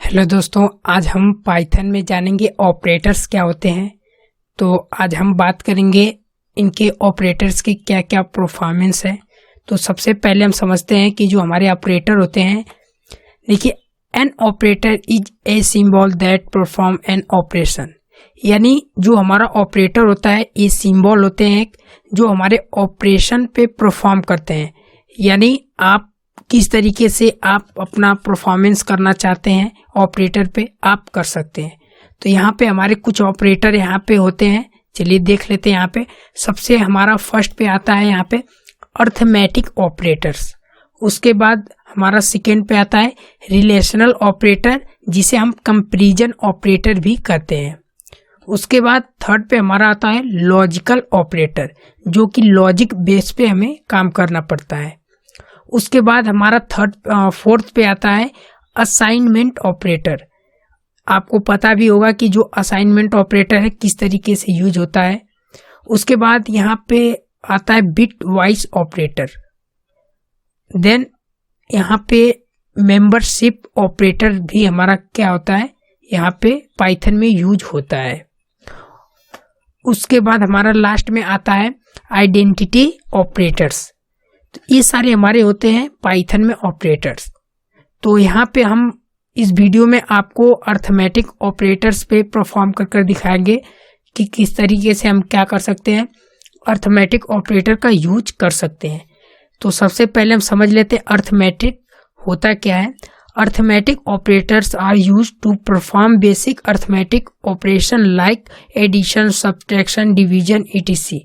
Hello दोस्तों, आज हम पाइथन में जानेंगे ऑपरेटर्स क्या होते हैं। तो आज हम बात करेंगे इनके ऑपरेटर्स की क्या क्या परफॉर्मेंस है। तो सबसे पहले हम समझते हैं कि जो हमारे ऑपरेटर होते हैं, देखिए an operator is a symbol that perform an operation. यानी जो हमारा ऑपरेटर होता है ये सिंबल होते हैं जो हमारे ऑपरेशन पे परफॉर्म करते हैं। यानी आप किस तरीके से आप अपना परफॉर्मेंस करना चाहते हैं ऑपरेटर पे आप कर सकते हैं। तो यहाँ पे हमारे कुछ ऑपरेटर यहाँ पे होते हैं, चलिए देख लेते हैं। यहाँ पे सबसे हमारा फर्स्ट पे आता है यहाँ पे अर्थमेटिक ऑपरेटर्स। उसके बाद हमारा सेकेंड पे आता है रिलेशनल ऑपरेटर, जिसे हम कंपैरिजन ऑपरेटर भी कहते हैं। उसके बाद थर्ड पे हमारा आता है लॉजिकल ऑपरेटर, जो कि लॉजिक बेस पे हमें काम करना पड़ता है। उसके बाद हमारा फोर्थ पे आता है असाइनमेंट ऑपरेटर। आपको पता भी होगा कि जो असाइनमेंट ऑपरेटर है किस तरीके से यूज होता है। उसके बाद यहाँ पे आता है बिट वाइज ऑपरेटर। देन यहाँ पे मेंबरशिप ऑपरेटर भी हमारा क्या होता है, यहाँ पे पाइथन में यूज होता है। उसके बाद हमारा लास्ट में आता है आइडेंटिटी ऑपरेटर्स। तो ये सारे हमारे होते हैं पाइथन में ऑपरेटर्स। तो यहाँ पे हम इस वीडियो में आपको अर्थमेटिक ऑपरेटर्स पे परफॉर्म कर दिखाएंगे कि किस तरीके से हम क्या कर सकते हैं, अर्थमेटिक ऑपरेटर का यूज कर सकते हैं। तो सबसे पहले हम समझ लेते हैं अर्थमेटिक होता क्या है। Arithmetic operators are used to perform basic arithmetic operation like addition, subtraction, division etc।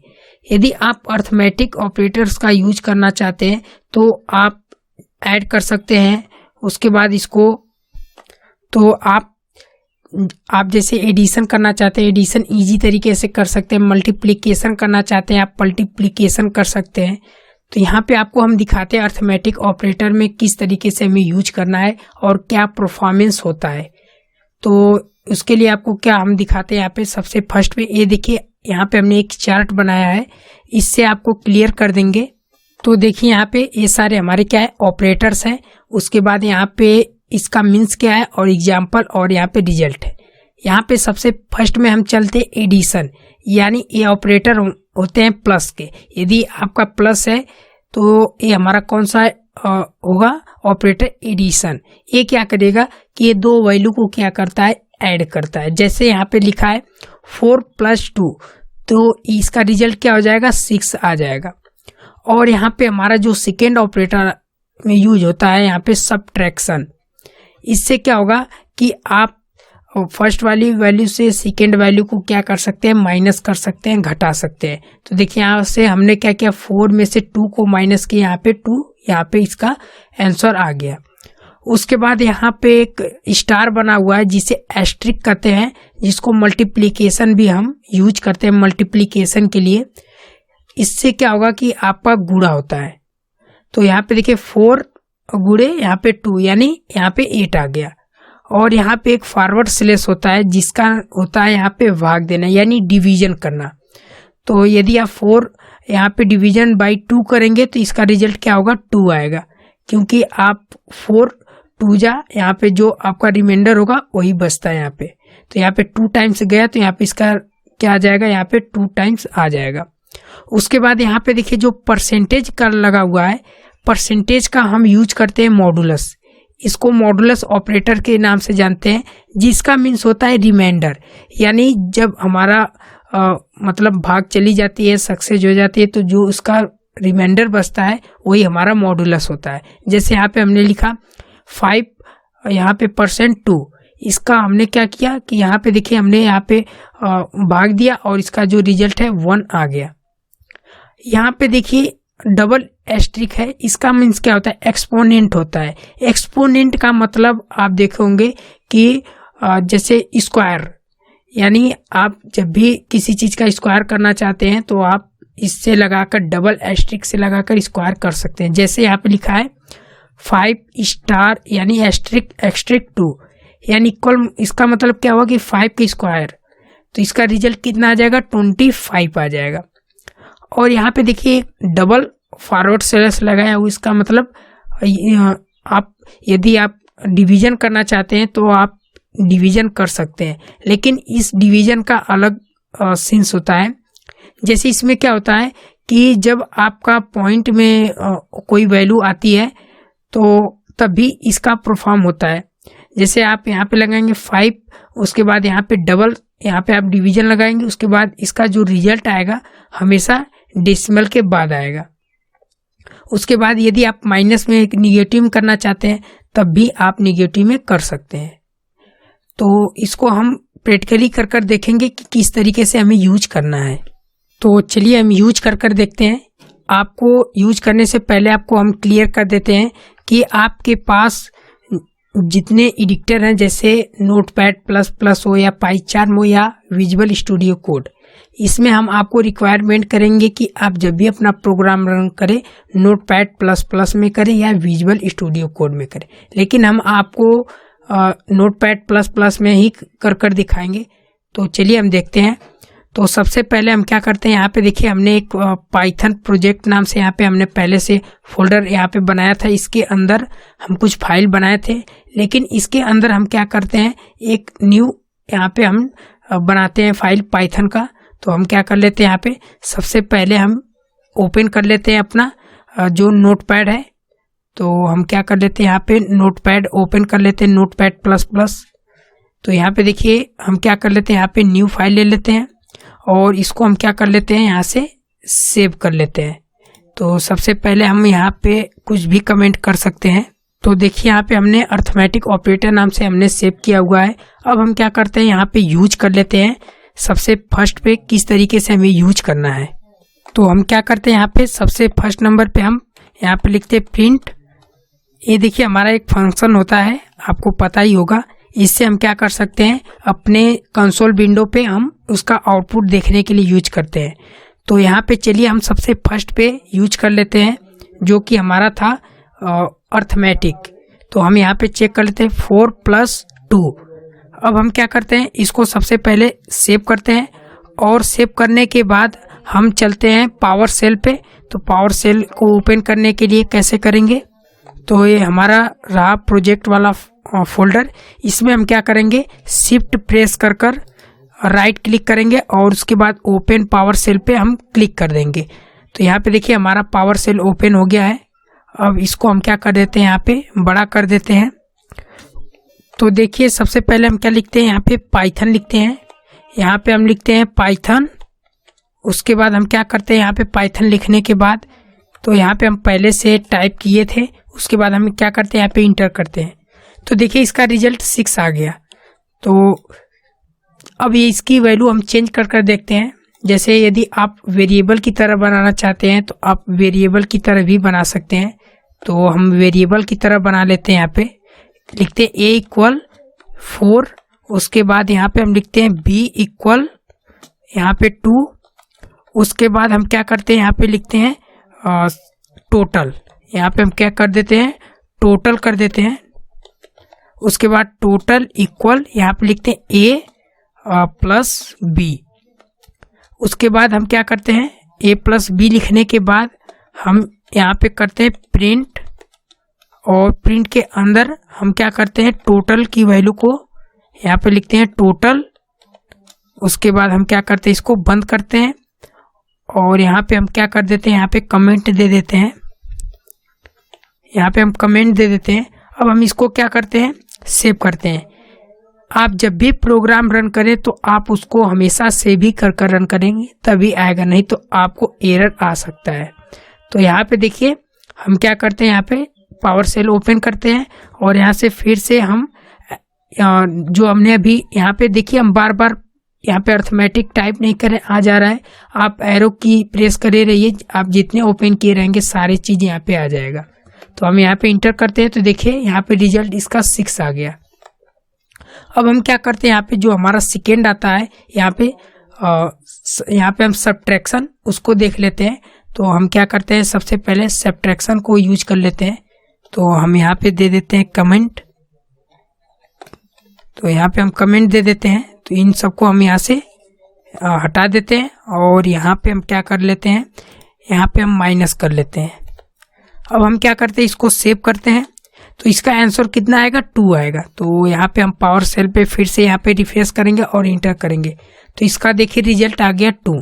यदि आप अर्थमेटिक ऑपरेटर्स का यूज करना चाहते हैं तो आप ऐड कर सकते हैं। उसके बाद इसको तो आप जैसे एडिशन करना चाहते हैं, एडिशन इजी तरीके से कर सकते हैं। मल्टीप्लिकेशन करना चाहते हैं, आप मल्टीप्लिकेशन कर सकते हैं। तो यहाँ पे आपको हम दिखाते हैं अर्थमेटिक ऑपरेटर में किस तरीके से हमें यूज करना है और क्या परफॉर्मेंस होता है। तो उसके लिए आपको क्या हम दिखाते हैं यहाँ पे सबसे फर्स्ट पे ये देखिए, यहाँ पे हमने एक चार्ट बनाया है, इससे आपको क्लियर कर देंगे। तो देखिए यहाँ पे ये सारे हमारे क्या है ऑपरेटर्स हैं। उसके बाद यहाँ पे इसका मीन्स क्या है और एग्जाम्पल और यहाँ पे रिजल्ट है। यहाँ पे सबसे फर्स्ट में हम चलते एडिशन, यानी ये ऑपरेटर होते हैं प्लस के। यदि आपका प्लस है तो ये हमारा कौन सा होगा ऑपरेटर एडिशन। ये क्या करेगा कि ये दो वैल्यू को क्या करता है, ऐड करता है। जैसे यहाँ पे लिखा है 4 + 2, तो इसका रिजल्ट क्या हो जाएगा 6 आ जाएगा। और यहाँ पे हमारा जो सेकेंड ऑपरेटर में यूज होता है यहाँ पे सब्ट्रैक्शन। इससे क्या होगा कि आप फर्स्ट वाली वैल्यू से सेकेंड वैल्यू को क्या कर सकते हैं, माइनस कर सकते हैं, घटा सकते हैं। तो देखिए यहाँ से हमने क्या किया, 4 में से 2 को माइनस किया, यहाँ पे 2, यहाँ पे इसका आंसर आ गया। उसके बाद यहाँ पे एक स्टार बना हुआ है जिसे एस्ट्रिक कहते हैं, जिसको मल्टीप्लिकेशन भी हम यूज करते हैं मल्टीप्लिकेशन के लिए। इससे क्या होगा कि आपका गुणा होता है। तो यहाँ पे देखिए 4 गुणे यहाँ पे 2, यानी यहाँ पे 8 आ गया। और यहाँ पे एक फॉरवर्ड स्लैश होता है जिसका होता है यहाँ पे भाग देना, यानी डिवीजन करना। तो यदि आप 4 यहाँ पे डिवीजन बाई 2 करेंगे तो इसका रिजल्ट क्या होगा, 2 आएगा। क्योंकि आप 4 2 जा, यहाँ पे जो आपका रिमाइंडर होगा वही बचता है यहाँ पे। तो यहाँ पे 2 टाइम्स गया तो यहाँ पे इसका क्या आ जाएगा, यहाँ पे 2 टाइम्स आ जाएगा। उसके बाद यहाँ पे देखिए जो परसेंटेज का लगा हुआ है, परसेंटेज का हम यूज करते हैं मॉडुलस। इसको मॉडुलस ऑपरेटर के नाम से जानते हैं, जिसका मीन्स होता है रिमाइंडर। यानी जब हमारा मतलब भाग चली जाती है, सक्सेस हो जाती है, तो जो उसका रिमाइंडर बचता है वही हमारा मॉडुलस होता है। जैसे यहाँ पे हमने लिखा 5 यहाँ पे %2, इसका हमने क्या किया कि यहाँ पे देखिए हमने यहाँ पे भाग दिया और इसका जो रिजल्ट है 1 आ गया। यहाँ पे देखिए डबल एस्ट्रिक है, इसका मीन्स क्या होता है, एक्सपोनेंट होता है। एक्सपोनेंट का मतलब आप देखे होंगे कि जैसे स्क्वायर, यानी आप जब भी किसी चीज का स्क्वायर करना चाहते हैं तो आप इससे लगाकर डबल एस्ट्रिक से लगाकर स्क्वायर कर सकते हैं। जैसे यहाँ पे लिखा है 5 यानी एस्ट्रिक 2, यानी इक्वल, इसका मतलब क्या हुआ कि 5 का स्क्वायर, तो इसका रिजल्ट कितना आ जाएगा, 25 आ जाएगा। और यहाँ पे देखिए डबल फॉरवर्ड स्लैश लगाया हुआ, इसका मतलब आप यदि आप डिवीजन करना चाहते हैं तो आप डिवीजन कर सकते हैं, लेकिन इस डिवीजन का अलग सेंस होता है। जैसे इसमें क्या होता है कि जब आपका पॉइंट में कोई वैल्यू आती है तो तभी इसका परफॉर्म होता है। जैसे आप यहाँ पे लगाएंगे 5, उसके बाद यहाँ पे डबल, यहाँ पे आप डिवीजन लगाएंगे, उसके बाद इसका जो रिजल्ट आएगा हमेशा डेसिमल के बाद आएगा। उसके बाद यदि आप माइनस में एक निगेटिव करना चाहते हैं तब भी आप निगेटिव में कर सकते हैं। तो इसको हम प्रैक्टिकली कर कर देखेंगे कि किस तरीके से हमें यूज करना है। तो चलिए हम यूज कर कर देखते हैं। आपको यूज करने से पहले आपको हम क्लियर कर देते हैं कि आपके पास जितने एडिटर हैं, जैसे नोटपैड++ हो या पाइचार्म हो या विजुअल स्टूडियो कोड, इसमें हम आपको रिक्वायरमेंट करेंगे कि आप जब भी अपना प्रोग्राम रन करें नोटपैड++ में करें या विजुअल स्टूडियो कोड में करें, लेकिन हम आपको नोटपैड++ में ही कर दिखाएंगे। तो चलिए हम देखते हैं। तो सबसे पहले हम क्या करते हैं, यहाँ पे देखिए हमने एक पाइथन प्रोजेक्ट नाम से यहाँ पे हमने पहले से फोल्डर यहाँ पे बनाया था। इसके अंदर हम कुछ फाइल बनाए थे, लेकिन इसके अंदर हम क्या करते हैं, एक न्यू यहाँ पे हम बनाते हैं फाइल पाइथन का। तो हम क्या कर लेते हैं, यहाँ पे सबसे पहले हम ओपन कर लेते हैं अपना जो नोटपैड है। तो हम क्या कर लेते हैं, यहाँ पे नोटपैड ओपन कर लेते हैं, नोटपैड++। तो यहाँ पे देखिए हम क्या कर लेते हैं, यहाँ पे न्यू फाइल ले लेते हैं और इसको हम क्या कर लेते हैं, यहाँ से सेव कर लेते हैं। तो सबसे पहले हम यहाँ पे कुछ भी कमेंट कर सकते हैं। तो देखिए यहाँ पे हमने अर्थमेटिक ऑपरेटर नाम से हमने सेव किया हुआ है। अब हम क्या करते हैं, यहाँ पे यूज कर लेते हैं। सबसे फर्स्ट पे किस तरीके से हमें यूज करना है, तो हम क्या करते हैं, यहाँ पे सबसे फर्स्ट नंबर पे हम यहाँ पे लिखते हैं प्रिंट। ये देखिए हमारा एक फंक्शन होता है, आपको पता ही होगा। इससे हम क्या कर सकते हैं, अपने कंसोल विंडो पे हम उसका आउटपुट देखने के लिए यूज करते हैं। तो यहाँ पे चलिए हम सबसे फर्स्ट पे यूज कर लेते हैं, जो कि हमारा था अर्थमेटिक। तो हम यहाँ पे चेक कर लेते हैं 4+2। अब हम क्या करते हैं, इसको सबसे पहले सेव करते हैं और सेव करने के बाद हम चलते हैं पावर सेल पे। तो पावर सेल को ओपन करने के लिए कैसे करेंगे, तो ये हमारा रहा प्रोजेक्ट वाला फोल्डर। इसमें हम क्या करेंगे, शिफ्ट प्रेस कर कर राइट क्लिक करेंगे और उसके बाद ओपन पावर सेल पे हम क्लिक कर देंगे। तो यहाँ पे देखिए हमारा पावर सेल ओपन हो गया है। अब इसको हम क्या कर देते हैं, यहाँ पे बड़ा कर देते हैं। तो देखिए सबसे पहले हम क्या लिखते हैं, यहाँ पे पाइथन लिखते हैं। यहाँ पे हम लिखते हैं पाइथन। उसके बाद हम क्या करते हैं, यहाँ पे पाइथन लिखने के बाद तो यहाँ पे हम पहले से टाइप किए थे, उसके बाद हम क्या करते हैं, यहाँ पे इंटर करते हैं। तो देखिए इसका रिजल्ट 6 आ गया। तो अब ये इसकी वैल्यू हम चेंज कर कर देखते हैं। जैसे यदि आप वेरिएबल की तरह बनाना चाहते हैं तो आप वेरिएबल की तरह भी बना सकते हैं। तो हम वेरिएबल की तरह बना लेते हैं। यहाँ पे लिखते हैं a = 4, उसके बाद यहाँ पे हम लिखते हैं b = यहाँ पे 2। उसके बाद हम क्या करते हैं, यहाँ पे लिखते हैं टोटल। यहाँ पे हम क्या कर देते हैं, टोटल कर देते हैं। उसके बाद टोटल इक्वल यहाँ पे लिखते हैं a + b। उसके बाद हम क्या करते हैं, a + b लिखने के बाद हम यहाँ पे करते हैं प्रिंट, और प्रिंट के अंदर हम क्या करते हैं, टोटल की वैल्यू को यहाँ पे लिखते हैं टोटल। उसके बाद हम क्या करते हैं, इसको बंद करते हैं और यहाँ पे हम क्या कर देते हैं, यहाँ पे कमेंट दे देते हैं। यहाँ पे हम कमेंट दे देते हैं। अब हम इसको क्या करते हैं, सेव करते हैं। आप जब भी प्रोग्राम रन करें तो आप उसको हमेशा सेव ही कर रन करेंगे तभी आएगा, नहीं तो आपको एरर आ सकता है। तो यहाँ पे देखिए हम क्या करते हैं, यहाँ पे पावर सेल ओपन करते हैं और यहाँ से फिर से हम जो हमने अभी यहाँ पे देखिए हम बार बार यहाँ पे अर्थमेटिक टाइप नहीं करें, आ जा रहा है। आप एरो की प्रेस करे रहिए, आप जितने ओपन किए रहेंगे सारी चीज़ यहाँ पे आ जाएगा। तो हम यहाँ पे इंटर करते हैं तो देखिए यहाँ पे रिजल्ट इसका 6 आ गया। अब हम क्या करते हैं, यहाँ पे जो हमारा सेकेंड आता है यहाँ पे हम सब्ट्रैक्शन उसको देख लेते हैं। तो हम क्या करते हैं, सबसे पहले सब्ट्रैक्शन को यूज कर लेते हैं। तो हम यहाँ पे दे देते हैं कमेंट। तो यहाँ पे हम कमेंट दे देते हैं। तो इन सबको हम यहाँ से हटा देते हैं और यहाँ पे हम क्या कर लेते हैं, यहाँ पे हम माइनस कर लेते हैं। अब हम क्या करते हैं, इसको सेव करते हैं। तो इसका आंसर कितना आएगा, 2 आएगा। तो यहाँ पे हम पावर सेल पे फिर से यहाँ पे रिफ्रेश करेंगे और इंटर करेंगे, तो इसका देखिए रिजल्ट आ गया 2।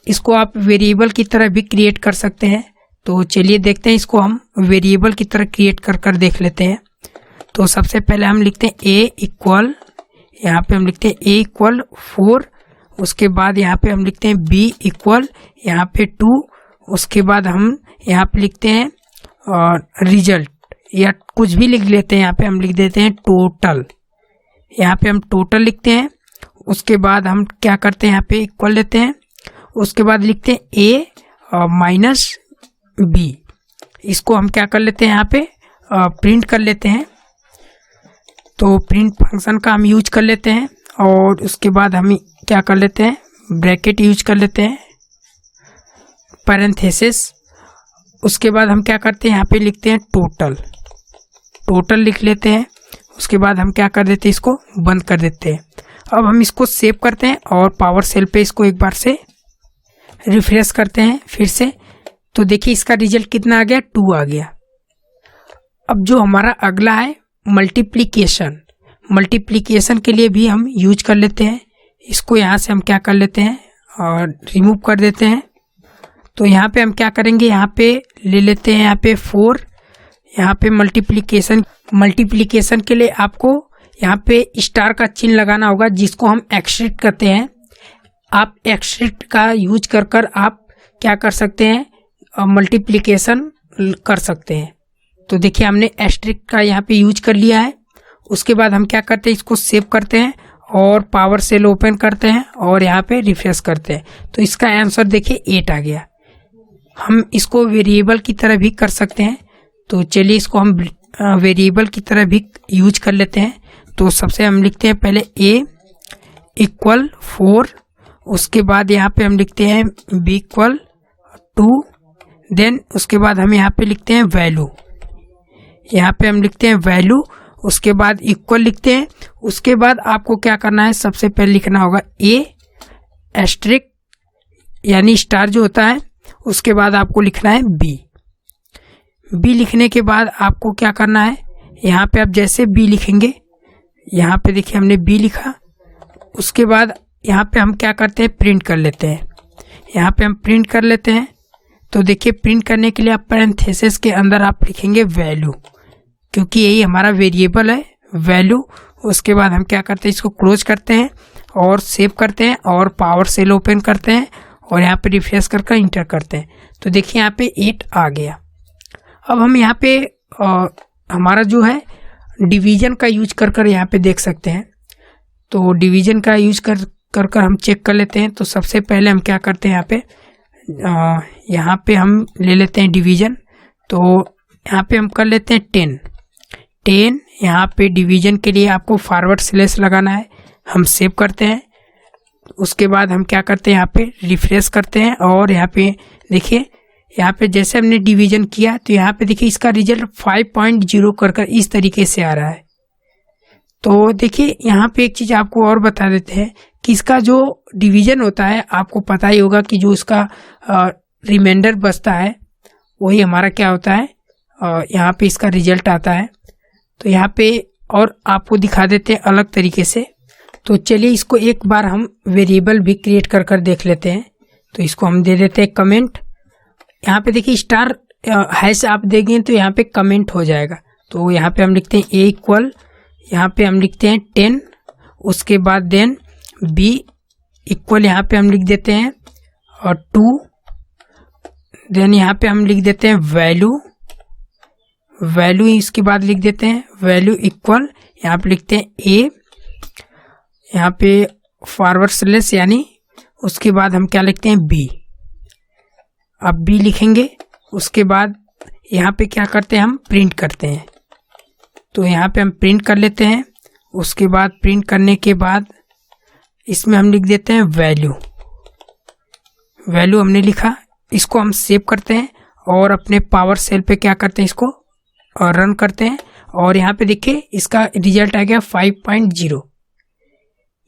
इसको आप वेरिएबल की तरह भी क्रिएट कर सकते हैं। तो चलिए देखते हैं, इसको हम वेरिएबल की तरह क्रिएट कर देख लेते हैं। तो सबसे पहले हम लिखते हैं a इक्वल, यहाँ पे हम लिखते हैं a इक्वल 4, उसके बाद यहाँ पे हम लिखते हैं b इक्वल यहाँ पे 2, उसके बाद हम यहाँ पे लिखते हैं रिजल्ट या कुछ भी लिख लेते हैं। यहाँ पे हम लिख देते हैं टोटल, यहाँ पे हम टोटल लिखते हैं। उसके बाद हम क्या करते हैं, यहाँ पे इक्वल लेते हैं, उसके बाद लिखते हैं a माइनस b। इसको हम क्या कर लेते हैं, यहाँ पे प्रिंट कर लेते हैं। तो प्रिंट फंक्शन का हम यूज कर लेते हैं और उसके बाद हम क्या कर लेते हैं, ब्रैकेट यूज कर लेते हैं, पैरेंथेसिस। उसके बाद हम क्या करते हैं, यहाँ पे लिखते हैं टोटल लिख लेते हैं। उसके बाद हम क्या कर देते हैं, इसको बंद कर देते हैं। अब हम इसको सेव करते हैं और पावर सेल पे इसको एक बार से रिफ्रेश करते हैं फिर से। तो देखिए इसका रिजल्ट कितना आ गया, 2 आ गया। अब जो हमारा अगला है मल्टीप्लिकेशन के लिए भी हम यूज कर लेते हैं। इसको यहाँ से हम क्या कर लेते हैं और रिमूव कर देते हैं। तो यहाँ पे हम क्या करेंगे, यहाँ पे ले लेते हैं यहाँ पे 4। यहाँ पे मल्टीप्लिकेशन के लिए आपको यहाँ पे स्टार का चिन्ह लगाना होगा, जिसको हम एक्सट्रिक्ट करते हैं। आप एक्सट्रिक्ट का यूज कर आप क्या कर सकते हैं, मल्टीप्लिकेशन कर सकते हैं। तो देखिए हमने एक्सट्रिक्ट का यहाँ पे यूज कर लिया है। उसके बाद हम क्या करते हैं, इसको सेव करते हैं और पावर सेल ओपन करते हैं और यहाँ पे रिफ्रेश करते हैं। तो इसका आंसर देखिए 8 आ गया। हम इसको वेरिएबल की तरह भी कर सकते हैं। तो चलिए इसको हम वेरिएबल की तरह भी यूज कर लेते हैं। तो सबसे हम लिखते हैं पहले a इक्वल 4, उसके बाद यहाँ पे हम लिखते हैं b इक्वल 2, देन उसके बाद हम यहाँ पे लिखते हैं वैल्यू, यहाँ पे हम लिखते हैं वैल्यू, उसके बाद इक्वल लिखते हैं। उसके बाद आपको क्या करना है, सबसे पहले लिखना होगा a एस्ट्रिक यानी स्टार जो होता है, उसके बाद आपको लिखना है b लिखने के बाद आपको क्या करना है, यहाँ पे आप जैसे b लिखेंगे, यहाँ पे देखिए हमने b लिखा। उसके बाद यहाँ पे हम क्या करते हैं, प्रिंट कर लेते हैं। यहाँ पे हम प्रिंट कर लेते हैं। तो देखिए प्रिंट करने के लिए आप पैरेंथेसिस के अंदर आप लिखेंगे वैल्यू, क्योंकि यही हमारा वेरिएबल है वैल्यू। उसके बाद हम क्या करते हैं, इसको क्लोज करते हैं और सेव करते हैं और पावर सेल ओपन करते हैं और यहाँ पे रिफ्रेश करके इंटर करते हैं। तो देखिए यहाँ पे 8 आ गया। अब हम यहाँ पे हमारा जो है डिवीजन का यूज कर यहाँ पे देख सकते हैं। तो डिवीजन का यूज कर हम चेक कर लेते हैं। तो सबसे पहले हम क्या करते हैं, यहाँ पे हम ले लेते हैं डिवीजन। तो यहाँ पे हम कर लेते हैं 10। यहाँ पे डिवीजन के लिए आपको फॉरवर्ड स्लैश लगाना है। हम सेव करते हैं। उसके बाद हम क्या करते हैं, यहाँ पे रिफ्रेश करते हैं और यहाँ पे देखिए, यहाँ पे जैसे हमने डिवीजन किया तो यहाँ पे देखिए इसका रिजल्ट 5.0 कर इस तरीके से आ रहा है। तो देखिए यहाँ पे एक चीज़ आपको और बता देते हैं कि इसका जो डिवीजन होता है, आपको पता ही होगा कि जो इसका रिमाइंडर बचता है वही हमारा क्या होता है, यहाँ पे इसका रिजल्ट आता है। तो यहाँ पे और आपको दिखा देते हैं अलग तरीके से। तो चलिए इसको एक बार हम वेरिएबल भी क्रिएट कर देख लेते हैं। तो इसको हम दे देते हैं कमेंट। यहाँ पे देखिए स्टार हैश आप देंगे तो यहाँ पे कमेंट हो जाएगा। तो यहाँ पे हम लिखते हैं a इक्वल, यहाँ पे हम लिखते हैं 10, उसके बाद देन b इक्वल यहाँ पे हम लिख देते हैं और 2, देन यहाँ पे हम लिख देते हैं वैल्यू इसके बाद लिख देते हैं वैल्यू इक्वल, यहाँ पे लिखते हैं a, यहाँ पे फॉरवर्ड स्लैश यानी उसके बाद हम क्या लिखते हैं b। अब b लिखेंगे, उसके बाद यहाँ पे क्या करते हैं, हम प्रिंट करते हैं। तो यहाँ पे हम प्रिंट कर लेते हैं। उसके बाद प्रिंट करने के बाद इसमें हम लिख देते हैं वैल्यू हमने लिखा। इसको हम सेव करते हैं और अपने पावर सेल पे क्या करते हैं, इसको रन करते हैं और यहाँ पे देखिए इसका रिजल्ट आ गया 5.0।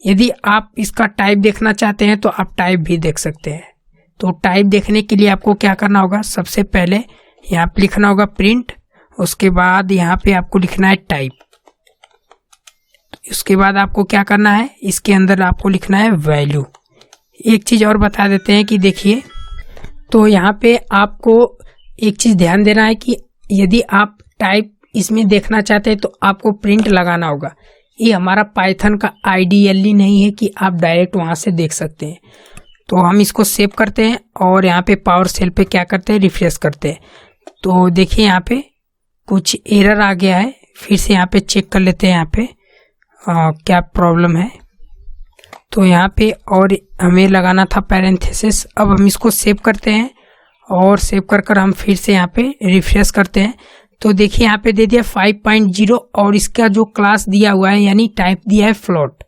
यदि आप इसका टाइप देखना चाहते हैं तो आप टाइप भी देख सकते हैं। तो टाइप देखने के लिए आपको क्या करना होगा, सबसे पहले यहाँ पे लिखना होगा प्रिंट, उसके बाद यहाँ पे आपको लिखना है टाइप। उसके बाद आपको क्या करना है, इसके अंदर आपको लिखना है वैल्यू। एक चीज़ और बता देते हैं कि देखिए, तो यहाँ पे आपको एक चीज़ ध्यान देना है कि यदि आप टाइप इसमें देखना चाहते हैं तो आपको प्रिंट लगाना होगा। ये हमारा पाइथन का आइडियली नहीं है कि आप डायरेक्ट वहाँ से देख सकते हैं। तो हम इसको सेव करते हैं और यहाँ पे पावर सेल पे क्या करते हैं, रिफ्रेश करते हैं। तो देखिए यहाँ पे कुछ एरर आ गया है। फिर से यहाँ पे चेक कर लेते हैं यहाँ पे क्या प्रॉब्लम है। तो यहाँ पे और हमें लगाना था पैरेंथेसिस। अब हम इसको सेव करते हैं और सेव कर हम फिर से यहाँ पे रिफ्रेश करते हैं। तो देखिए यहाँ पे दे दिया 5.0 और इसका जो क्लास दिया हुआ है यानी टाइप दिया है फ्लोट।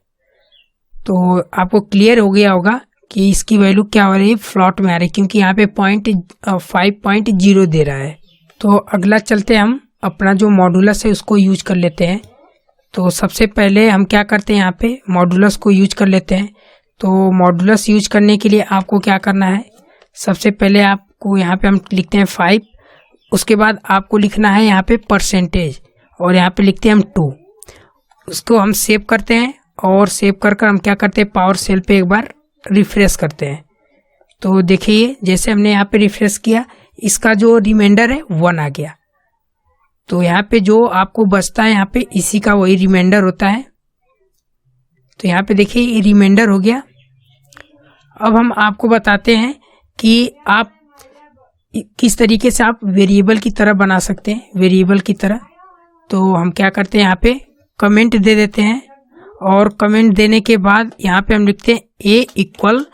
तो आपको क्लियर हो गया होगा कि इसकी वैल्यू क्या हो रही है, फ्लोट में आ रही है, क्योंकि यहाँ पे 5.0 दे रहा है। तो अगला चलते हम अपना जो मॉडुलस है उसको यूज कर लेते हैं। तो सबसे पहले हम क्या करते हैं, यहाँ पे मॉडुलस को यूज कर लेते हैं। तो मॉडुलस यूज करने के लिए आपको क्या करना है, सबसे पहले आपको यहाँ पे हम लिखते हैं 5, उसके बाद आपको लिखना है यहाँ पे परसेंटेज और यहाँ पे लिखते हैं हम 2। उसको हम सेव करते हैं और सेव कर हम क्या करते हैं, पावर सेल पे एक बार रिफ्रेश करते हैं। तो देखिए जैसे हमने यहाँ पे रिफ्रेश किया, इसका जो रिमाइंडर है 1 आ गया। तो यहाँ पे जो आपको बचता है यहाँ पे इसी का वही रिमाइंडर होता है। तो यहाँ पे देखिए ये रिमाइंडर हो गया। अब हम आपको बताते हैं कि आप किस तरीके से आप वेरिएबल की तरह बना सकते हैं, वेरिएबल की तरह। तो हम क्या करते हैं, यहाँ पे कमेंट दे देते हैं और कमेंट देने के बाद यहाँ पे हम लिखते हैं a इक्वल,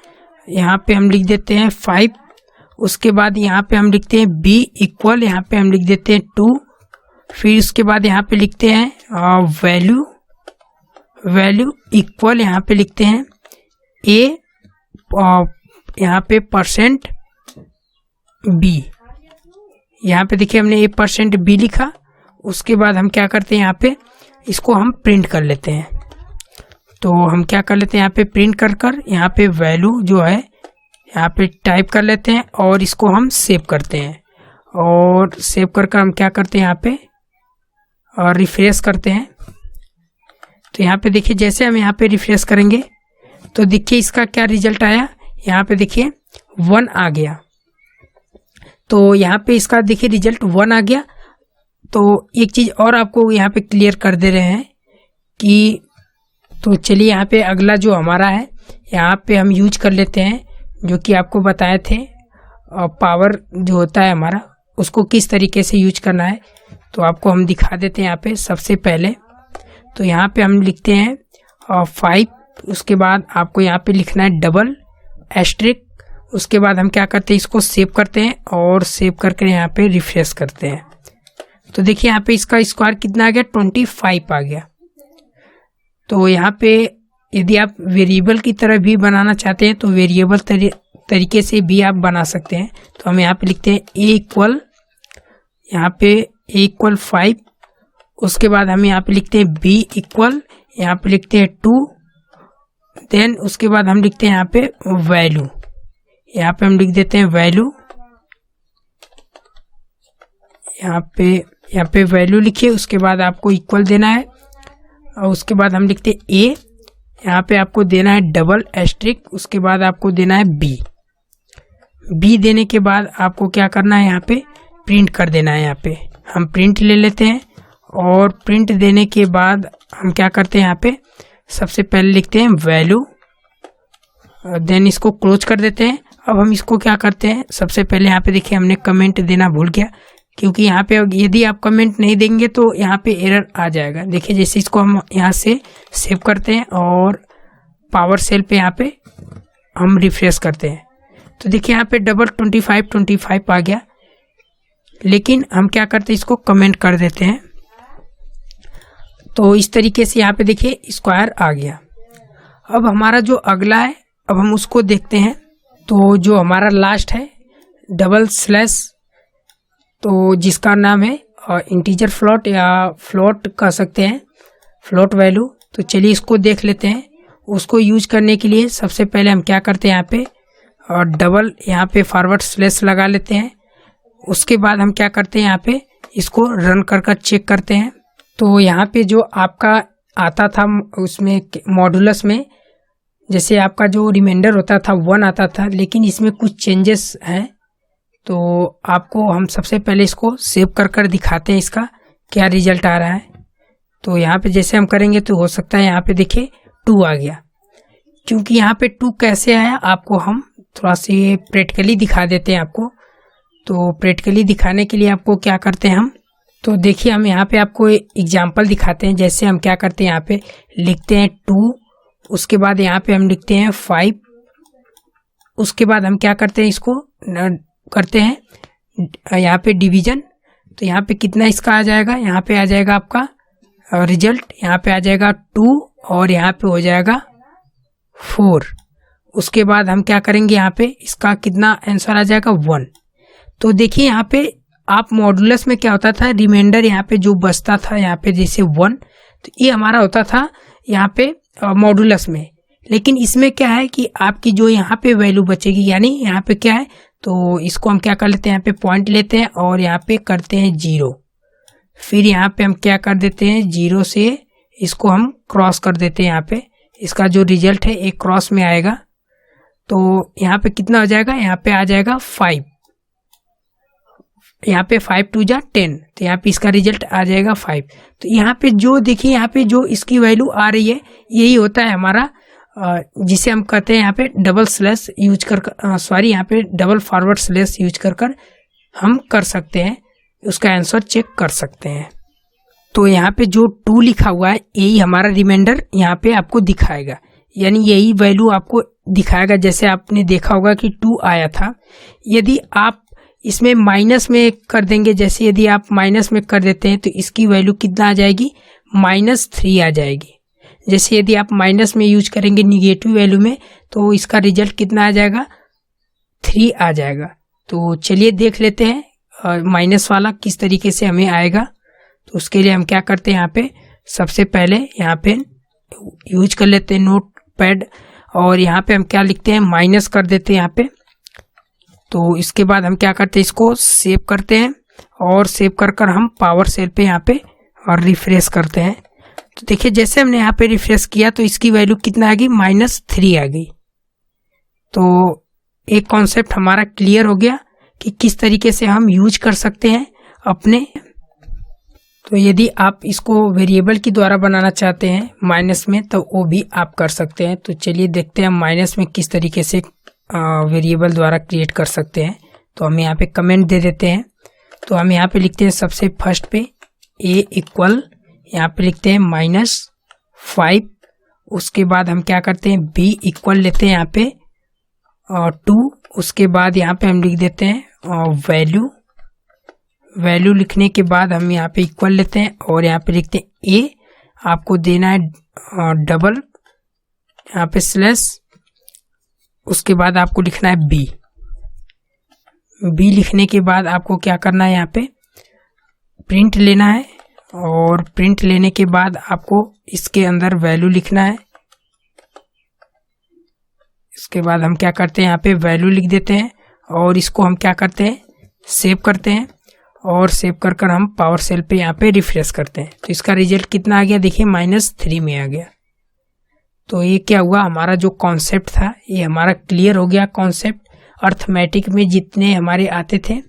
यहाँ पे हम लिख देते हैं 5। उसके बाद यहाँ पे हम लिखते हैं b इक्वल, यहाँ पे हम लिख देते हैं 2। फिर उसके बाद यहाँ पे लिखते हैं वैल्यू इक्वल, यहाँ पे लिखते हैं a, यहाँ पे परसेंट b। यहाँ पे देखिए हमने a% लिखा। उसके बाद हम क्या करते हैं, यहाँ पे इसको हम प्रिंट कर लेते हैं। तो हम क्या कर लेते हैं, यहाँ पे प्रिंट कर यहाँ पे वैल्यू जो है यहाँ पे टाइप कर लेते हैं और इसको हम सेव करते हैं। और सेव कर हम क्या करते हैं, यहाँ पे और रिफ्रेश करते हैं। तो यहाँ पे देखिए जैसे हम यहाँ पे रिफ्रेश करेंगे तो देखिए इसका क्या रिजल्ट आया, यहाँ पे देखिए 1 आ गया। तो यहाँ पे इसका देखिए रिजल्ट 1 आ गया। तो एक चीज़ और आपको यहाँ पे क्लियर कर दे रहे हैं कि, तो चलिए यहाँ पे अगला जो हमारा है यहाँ पे हम यूज कर लेते हैं, जो कि आपको बताए थे पावर जो होता है हमारा उसको किस तरीके से यूज करना है। तो आपको हम दिखा देते हैं यहाँ पे सबसे पहले। तो यहाँ पे हम लिखते हैं 5, उसके बाद आपको यहाँ पे लिखना है डबल एस्ट्रिक। उसके बाद हम क्या करते हैं, इसको सेव करते हैं और सेव करके यहाँ पे रिफ्रेश करते हैं। तो देखिए यहाँ पे इसका स्क्वायर कितना आ गया, 25 आ गया। तो यहाँ पे यदि आप वेरिएबल की तरह भी बनाना चाहते हैं तो वेरिएबल तरीके से भी आप बना सकते हैं। तो हम यहाँ पे लिखते हैं a इक्वल, यहाँ पे a इक्वल 5। उसके बाद हम यहाँ पे लिखते हैं b इक्वल, यहाँ पे लिखते हैं 2। देन उसके बाद हम लिखते हैं यहाँ पे वैल्यू, यहाँ पे हम लिख देते हैं वैल्यू, यहाँ पे वैल्यू लिखिए। उसके बाद आपको इक्वल देना है और उसके बाद हम लिखते हैं a, यहाँ पे आपको देना है डबल एस्ट्रिक। उसके बाद आपको देना है b देने के बाद आपको क्या करना है, यहाँ पे प्रिंट कर देना है। यहाँ पे हम प्रिंट ले लेते हैं और प्रिंट देने के बाद हम क्या करते हैं, यहाँ पे सबसे पहले लिखते हैं वैल्यू, देन इसको क्लोज कर देते हैं। अब हम इसको क्या करते हैं, सबसे पहले यहाँ पे देखिए हमने कमेंट देना भूल गया, क्योंकि यहाँ पे यदि आप कमेंट नहीं देंगे तो यहाँ पे एरर आ जाएगा। देखिए जैसे इसको हम यहाँ से सेव करते हैं और पावर सेल पे यहाँ पे हम रिफ्रेश करते हैं। तो देखिए यहाँ पे डबल 25 आ गया, लेकिन हम क्या करते हैं, इसको कमेंट कर देते हैं। तो इस तरीके से यहाँ पे देखिए स्क्वायर आ गया। अब हमारा जो अगला है, अब हम उसको देखते हैं। तो जो हमारा लास्ट है डबल स्लैश, तो जिसका नाम है इंटीजर फ्लोट या फ्लोट कह सकते हैं, फ्लोट वैल्यू। तो चलिए इसको देख लेते हैं। उसको यूज करने के लिए सबसे पहले हम क्या करते हैं, यहाँ पे और डबल यहाँ पे फॉरवर्ड स्लैश लगा लेते हैं। उसके बाद हम क्या करते हैं, यहाँ पे इसको रन कर चेक करते हैं। तो यहाँ पे जो आपका आता था उसमें मॉडुलस में, जैसे आपका जो रिमाइंडर होता था 1 आता था, लेकिन इसमें कुछ चेंजेस हैं। तो आपको हम सबसे पहले इसको सेव कर दिखाते हैं इसका क्या रिजल्ट आ रहा है। तो यहाँ पे जैसे हम करेंगे तो हो सकता है यहाँ पे देखिए 2 आ गया। क्योंकि यहाँ पे 2 कैसे आया आपको हम थोड़ा सी प्रैक्टिकली दिखा देते हैं आपको। तो प्रैक्टिकली दिखाने के लिए आपको क्या करते हैं हम, तो देखिए हम यहाँ पे आपको एग्जांपल दिखाते हैं। जैसे हम क्या करते हैं, यहाँ पे लिखते हैं 2, उसके बाद यहाँ पे हम लिखते हैं 5, उसके बाद हम क्या करते हैं, इसको करते हैं यहाँ पे डिवीजन। तो यहाँ पे कितना इसका आ जाएगा, यहाँ पे आ जाएगा आपका रिजल्ट, यहाँ पे आ जाएगा 2 और यहाँ पे हो जाएगा 4। उसके बाद हम क्या करेंगे, यहाँ पे इसका कितना आंसर आ जाएगा 1। तो देखिए यहाँ पे आप मॉडुलस में क्या होता था, रिमाइंडर यहाँ पे जो बचता था यहाँ पे जैसे 1, तो ये हमारा होता था यहाँ पे मॉडुलस में। लेकिन इसमें क्या है कि आपकी जो यहाँ पे वैल्यू बचेगी, यानी यहाँ पे क्या है, तो इसको हम क्या कर लेते हैं, यहाँ पे पॉइंट लेते हैं और यहाँ पे करते हैं 0। फिर यहाँ पे हम क्या कर देते हैं, 0 से इसको हम क्रॉस कर देते हैं। यहाँ पे इसका जो रिजल्ट है एक क्रॉस में आएगा। तो यहाँ पे कितना हो जाएगा, यहाँ पे आ जाएगा 5, यहाँ पे 5 2 जा 10, तो यहाँ पे इसका रिजल्ट आ जाएगा 5। तो यहाँ पे जो देखिए यहाँ पे जो इसकी वैल्यू आ रही है, यही होता है हमारा जिसे हम कहते हैं यहाँ पे डबल स्लैश यूज कर यहाँ पे डबल फॉरवर्ड स्लैश यूज कर हम कर सकते हैं, उसका आंसर चेक कर सकते हैं। तो यहाँ पे जो 2 लिखा हुआ है यही हमारा रिमाइंडर यहाँ पे आपको दिखाएगा, यानी यही वैल्यू आपको दिखाएगा। जैसे आपने देखा होगा कि 2 आया था, यदि आप इसमें माइनस में कर देंगे, जैसे यदि आप माइनस में कर देते हैं तो इसकी वैल्यू कितना आ जाएगी, -3 आ जाएगी। जैसे यदि आप माइनस में यूज करेंगे निगेटिव वैल्यू में, तो इसका रिजल्ट कितना आ जाएगा, 3 आ जाएगा। तो चलिए देख लेते हैं माइनस वाला किस तरीके से हमें आएगा। तो उसके लिए हम क्या करते हैं, यहाँ पे सबसे पहले यहाँ पे यूज कर लेते हैं नोट पैड, और यहाँ पे हम क्या लिखते हैं, माइनस कर देते हैं यहाँ पे। तो इसके बाद हम क्या करते हैं, इसको सेव करते हैं और सेव कर हम पावर सेल पे यहाँ पे और रिफ्रेश करते हैं। तो देखिए जैसे हमने यहाँ पे रिफ्रेश किया तो इसकी वैल्यू कितना आ गई, -3 आ गई। तो एक कॉन्सेप्ट हमारा क्लियर हो गया कि किस तरीके से हम यूज कर सकते हैं अपने। तो यदि आप इसको वेरिएबल के द्वारा बनाना चाहते हैं माइनस में, तो वो भी आप कर सकते हैं। तो चलिए देखते हैं माइनस में किस तरीके से वेरिएबल द्वारा क्रिएट कर सकते हैं। तो हम यहाँ पे कमेंट दे देते हैं। तो हम यहाँ पे लिखते हैं सबसे फर्स्ट पे a इक्वल, यहाँ पे लिखते हैं -5। उसके बाद हम क्या करते हैं, b इक्वल लेते हैं यहाँ पे 2। उसके बाद यहाँ पे हम लिख देते हैं वैल्यू लिखने के बाद हम यहाँ पे इक्वल लेते हैं और यहाँ पे लिखते हैं a, आपको देना है डबल यहाँ पे स्लैश, उसके बाद आपको लिखना है b लिखने के बाद आपको क्या करना है, यहाँ पे प्रिंट लेना है और प्रिंट लेने के बाद आपको इसके अंदर वैल्यू लिखना है। इसके बाद हम क्या करते हैं, यहाँ पे वैल्यू लिख देते हैं और इसको हम क्या करते हैं, सेव करते हैं और सेव कर हम पावर सेल पे यहाँ पे रिफ्रेश करते हैं। तो इसका रिजल्ट कितना आ गया, देखिए -3 में आ गया। तो ये क्या हुआ, हमारा जो कॉन्सेप्ट था ये हमारा क्लियर हो गया। कॉन्सेप्ट अर्थमेटिक में जितने हमारे आते थे।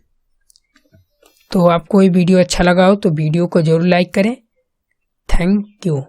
तो आपको ये वीडियो अच्छा लगा हो तो वीडियो को जरूर लाइक करें। Thank you.